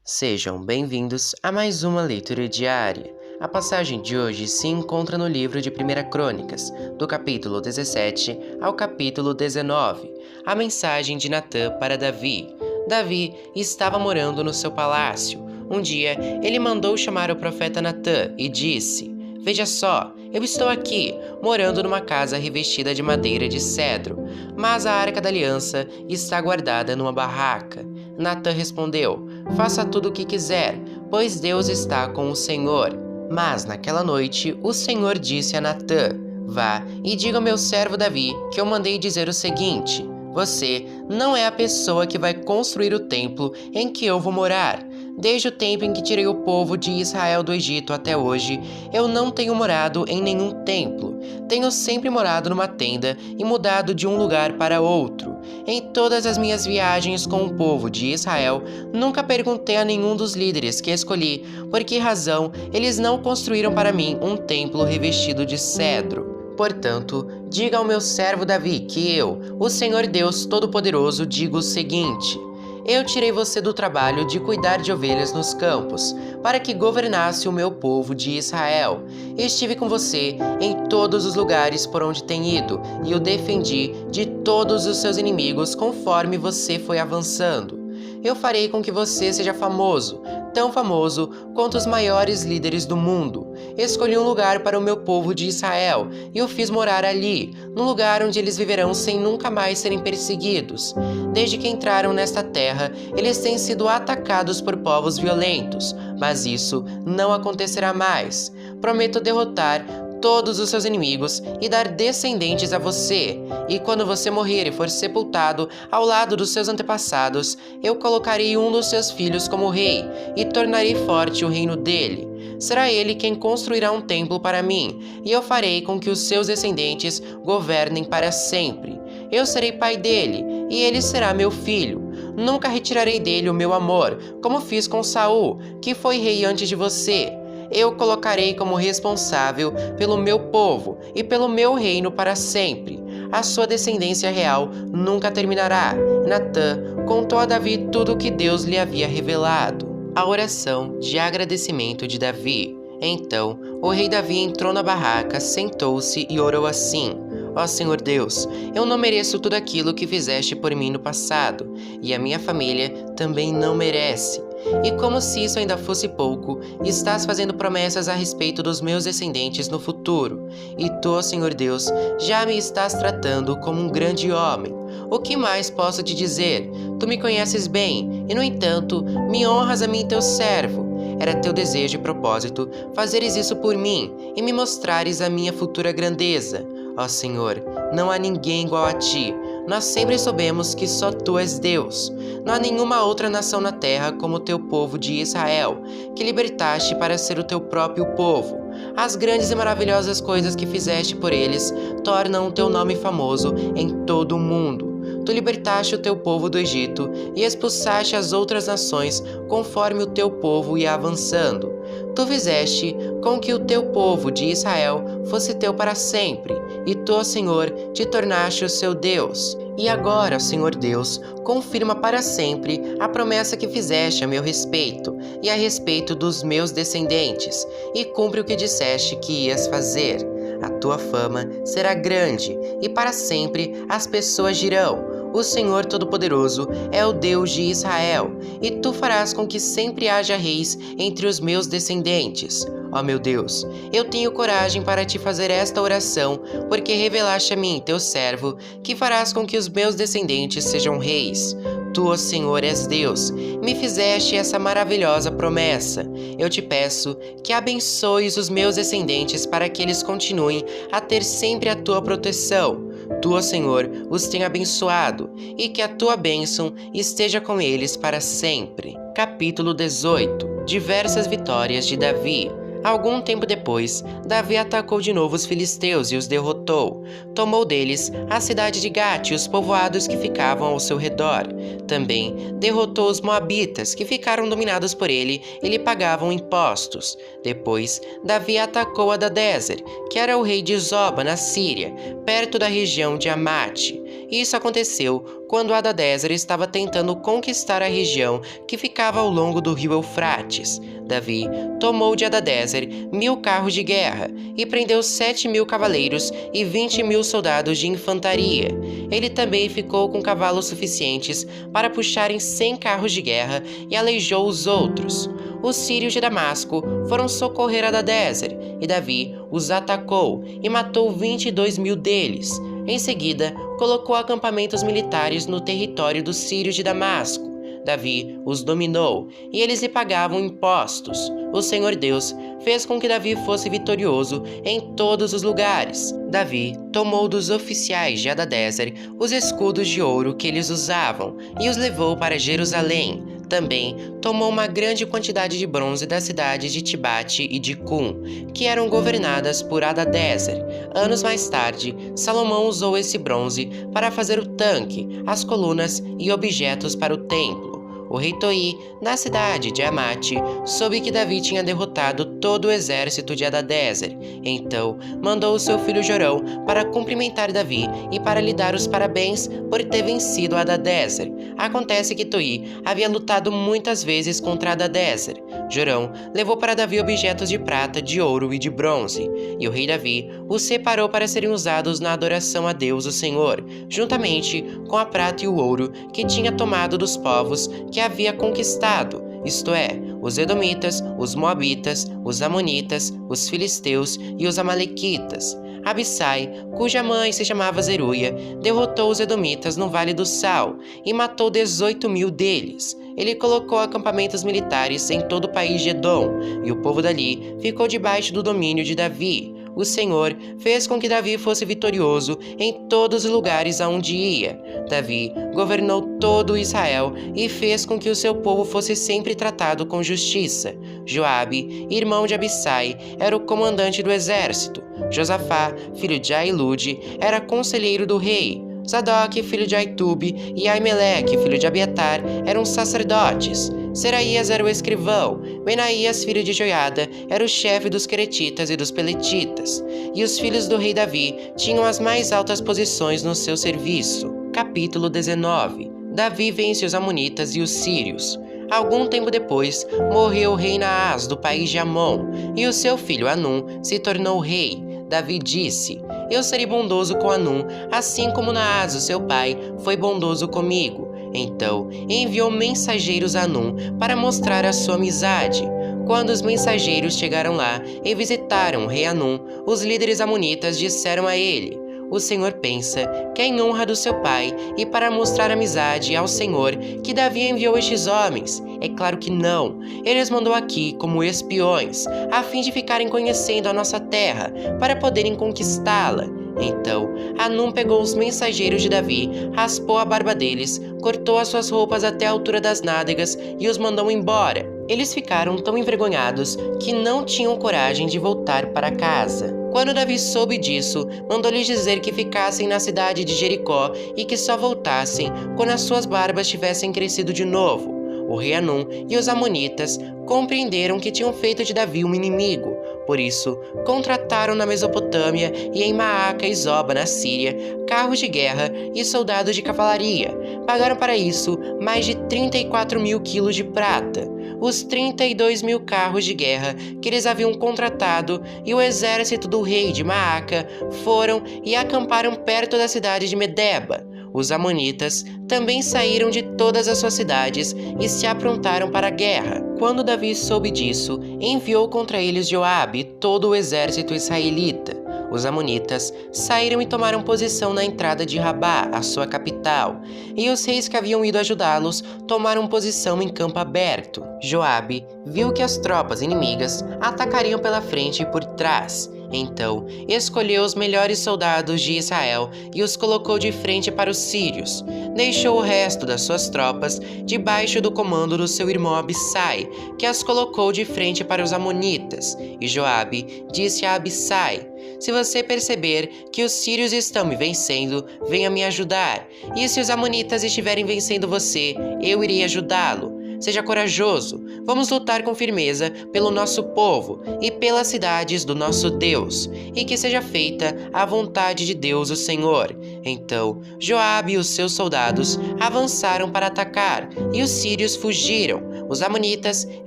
Sejam bem-vindos a mais uma leitura diária. A passagem de hoje se encontra no livro de 1 Crônicas, do capítulo 17 ao capítulo 19. A mensagem de Natã para Davi. Davi estava morando no seu palácio. Um dia, ele mandou chamar o profeta Natã e disse: "Veja só, eu estou aqui, morando numa casa revestida de madeira de cedro, mas a Arca da Aliança está guardada numa barraca." Natã respondeu: "Faça tudo o que quiser, pois Deus está com o Senhor." Mas naquela noite o Senhor disse a Natã: "Vá e diga ao meu servo Davi que eu mandei dizer o seguinte: você não é a pessoa que vai construir o templo em que eu vou morar. Desde o tempo em que tirei o povo de Israel do Egito até hoje, eu não tenho morado em nenhum templo. Tenho sempre morado numa tenda e mudado de um lugar para outro. Em todas as minhas viagens com o povo de Israel, nunca perguntei a nenhum dos líderes que escolhi por que razão eles não construíram para mim um templo revestido de cedro. Portanto, diga ao meu servo Davi que eu, o Senhor Deus Todo-Poderoso, digo o seguinte: eu tirei você do trabalho de cuidar de ovelhas nos campos, para que governasse o meu povo de Israel. Estive com você em todos os lugares por onde tem ido, e o defendi de todos os seus inimigos conforme você foi avançando. Eu farei com que você seja famoso, tão famoso quanto os maiores líderes do mundo. Escolhi um lugar para o meu povo de Israel e o fiz morar ali, num lugar onde eles viverão sem nunca mais serem perseguidos. Desde que entraram nesta terra, eles têm sido atacados por povos violentos, mas isso não acontecerá mais. Prometo derrotar todos os seus inimigos e dar descendentes a você. E quando você morrer e for sepultado ao lado dos seus antepassados, eu colocarei um dos seus filhos como rei e tornarei forte o reino dele. Será ele quem construirá um templo para mim, e eu farei com que os seus descendentes governem para sempre. Eu serei pai dele, e ele será meu filho. Nunca retirarei dele o meu amor, como fiz com Saul, que foi rei antes de você. Eu colocarei como responsável pelo meu povo e pelo meu reino para sempre. A sua descendência real nunca terminará." Natã contou a Davi tudo o que Deus lhe havia revelado. A oração de agradecimento de Davi. Então, o rei Davi entrou na barraca, sentou-se e orou assim: "Ó Senhor Deus, eu não mereço tudo aquilo que fizeste por mim no passado, e a minha família também não merece. E como se isso ainda fosse pouco, estás fazendo promessas a respeito dos meus descendentes no futuro. E tu, Senhor Deus, já me estás tratando como um grande homem. O que mais posso te dizer? Tu me conheces bem, e no entanto, me honras a mim teu servo. Era teu desejo e propósito fazeres isso por mim e me mostrares a minha futura grandeza. Ó Senhor, não há ninguém igual a ti. Nós sempre soubemos que só tu és Deus. Não há nenhuma outra nação na terra como o teu povo de Israel, que libertaste para ser o teu próprio povo. As grandes e maravilhosas coisas que fizeste por eles tornam o teu nome famoso em todo o mundo. Tu libertaste o teu povo do Egito e expulsaste as outras nações conforme o teu povo ia avançando. Tu fizeste com que o teu povo de Israel fosse teu para sempre, e tu, Senhor, te tornaste o seu Deus. E agora, Senhor Deus, confirma para sempre a promessa que fizeste a meu respeito e a respeito dos meus descendentes, e cumpre o que disseste que ias fazer. A tua fama será grande, e para sempre as pessoas dirão: o Senhor Todo-Poderoso é o Deus de Israel, e tu farás com que sempre haja reis entre os meus descendentes. Ó meu Deus, eu tenho coragem para te fazer esta oração, porque revelaste a mim, teu servo, que farás com que os meus descendentes sejam reis. Tu, ó Senhor, és Deus, me fizeste essa maravilhosa promessa. Eu te peço que abençoes os meus descendentes para que eles continuem a ter sempre a tua proteção. Tu, ó Senhor, os tenha abençoado, e que a tua bênção esteja com eles para sempre." Capítulo 18. Diversas vitórias de Davi. Algum tempo depois, Davi atacou de novo os filisteus e os derrotou. Tomou deles a cidade de Gate e os povoados que ficavam ao seu redor. Também derrotou os moabitas, que ficaram dominados por ele e lhe pagavam impostos. Depois, Davi atacou Hadadezer, que era o rei de Zoba, na Síria, perto da região de Amate. Isso aconteceu quando Hadadezer estava tentando conquistar a região que ficava ao longo do rio Eufrates. Davi tomou de Hadadezer 1000 carros de guerra e prendeu 7.000 cavaleiros e 20.000 soldados de infantaria. Ele também ficou com cavalos suficientes para puxarem 100 carros de guerra e aleijou os outros. Os sírios de Damasco foram socorrer Hadadezer e Davi os atacou e matou 22.000 deles. Em seguida, colocou acampamentos militares no território dos sírios de Damasco. Davi os dominou e eles lhe pagavam impostos. O Senhor Deus fez com que Davi fosse vitorioso em todos os lugares. Davi tomou dos oficiais de Hadadezer os escudos de ouro que eles usavam e os levou para Jerusalém. Também tomou uma grande quantidade de bronze das cidades de Tibate e de Cum, que eram governadas por Hadadezer. Anos mais tarde, Salomão usou esse bronze para fazer o tanque, as colunas e objetos para o templo. O rei Toi, na cidade de Amate, soube que Davi tinha derrotado todo o exército de Hadadezer. Então, mandou o seu filho Jorão para cumprimentar Davi e para lhe dar os parabéns por ter vencido Hadadezer. Acontece que Toi havia lutado muitas vezes contra Hadadezer. Jorão levou para Davi objetos de prata, de ouro e de bronze, e o rei Davi os separou para serem usados na adoração a Deus o Senhor, juntamente com a prata e o ouro que tinha tomado dos povos que havia conquistado, isto é, os Edomitas, os Moabitas, os Amonitas, os Filisteus e os Amalequitas. Abissai, cuja mãe se chamava Zeruia, derrotou os Edomitas no Vale do Sal e matou 18.000 deles. Ele colocou acampamentos militares em todo o país de Edom, e o povo dali ficou debaixo do domínio de Davi. O Senhor fez com que Davi fosse vitorioso em todos os lugares aonde ia. Davi governou todo Israel e fez com que o seu povo fosse sempre tratado com justiça. Joabe, irmão de Abissai, era o comandante do exército. Josafá, filho de Ahilude, era conselheiro do rei. Zadok, filho de Aitube, e Aimeleque, filho de Abiatar, eram sacerdotes. Seraías era o escrivão. Benaías, filho de Joiada, era o chefe dos queretitas e dos peletitas. E os filhos do rei Davi tinham as mais altas posições no seu serviço. Capítulo 19. Davi vence os amonitas e os sírios. Algum tempo depois, morreu o rei Naás do país de Amon, e o seu filho Anum se tornou rei. Davi disse: Eu serei bondoso com Anum, assim como Naás, o seu pai, foi bondoso comigo. Então enviou mensageiros a Anum para mostrar a sua amizade. Quando os mensageiros chegaram lá e visitaram o rei Anum, os líderes amonitas disseram a ele: O Senhor pensa que é em honra do seu pai e para mostrar amizade ao Senhor que Davi enviou estes homens. É claro que não. Ele os mandou aqui como espiões, a fim de ficarem conhecendo a nossa terra, para poderem conquistá-la. Então, Anum pegou os mensageiros de Davi, raspou a barba deles, cortou as suas roupas até a altura das nádegas e os mandou embora. Eles ficaram tão envergonhados que não tinham coragem de voltar para casa. Quando Davi soube disso, mandou-lhes dizer que ficassem na cidade de Jericó e que só voltassem quando as suas barbas tivessem crescido de novo. O rei Anum e os amonitas compreenderam que tinham feito de Davi um inimigo. Por isso, contrataram na Mesopotâmia e em Maaca e Zoba, na Síria, carros de guerra e soldados de cavalaria. Pagaram para isso mais de 34.000 quilos de prata. Os 32.000 carros de guerra que eles haviam contratado e o exército do rei de Maaca foram e acamparam perto da cidade de Medeba. Os amonitas também saíram de todas as suas cidades e se aprontaram para a guerra. Quando Davi soube disso, enviou contra eles Joabe e todo o exército israelita. Os amonitas saíram e tomaram posição na entrada de Rabá, a sua capital, e os reis que haviam ido ajudá-los tomaram posição em campo aberto. Joabe viu que as tropas inimigas atacariam pela frente e por trás. Então, escolheu os melhores soldados de Israel e os colocou de frente para os sírios. Deixou o resto das suas tropas debaixo do comando do seu irmão Abissai, que as colocou de frente para os amonitas. E Joabe disse a Abissai: Se você perceber que os sírios estão me vencendo, venha me ajudar. E se os amonitas estiverem vencendo você, eu irei ajudá-lo. Seja corajoso, Vamos lutar com firmeza pelo nosso povo e pelas cidades do nosso Deus, e que seja feita a vontade de Deus, o Senhor. Então Joabe e os seus soldados avançaram para atacar, e os sírios fugiram. Os amonitas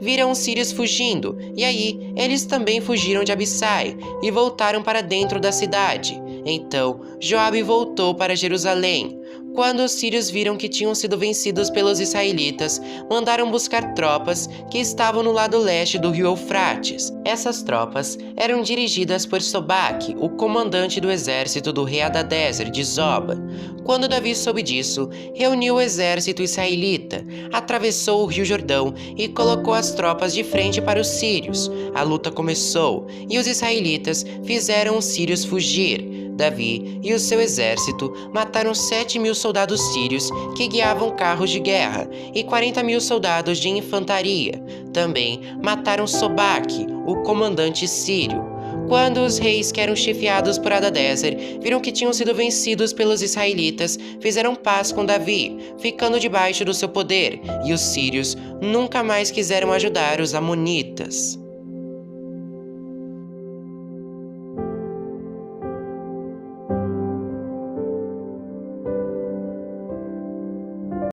viram os sírios fugindo, e aí eles também fugiram de Abissai e voltaram para dentro da cidade. Então Joabe voltou para Jerusalém. Quando os sírios viram que tinham sido vencidos pelos israelitas, mandaram buscar tropas que estavam no lado leste do rio Eufrates. Essas tropas eram dirigidas por Sobaque, o comandante do exército do rei Hadadezer de Zoba. Quando Davi soube disso, reuniu o exército israelita, atravessou o rio Jordão e colocou as tropas de frente para os sírios. A luta começou e os israelitas fizeram os sírios fugir. Davi e o seu exército mataram 7.000 soldados sírios que guiavam carros de guerra e 40.000 soldados de infantaria. Também mataram Sobaque, o comandante sírio. Quando os reis que eram chefiados por Hadadezer viram que tinham sido vencidos pelos israelitas, fizeram paz com Davi, ficando debaixo do seu poder, e os sírios nunca mais quiseram ajudar os amonitas.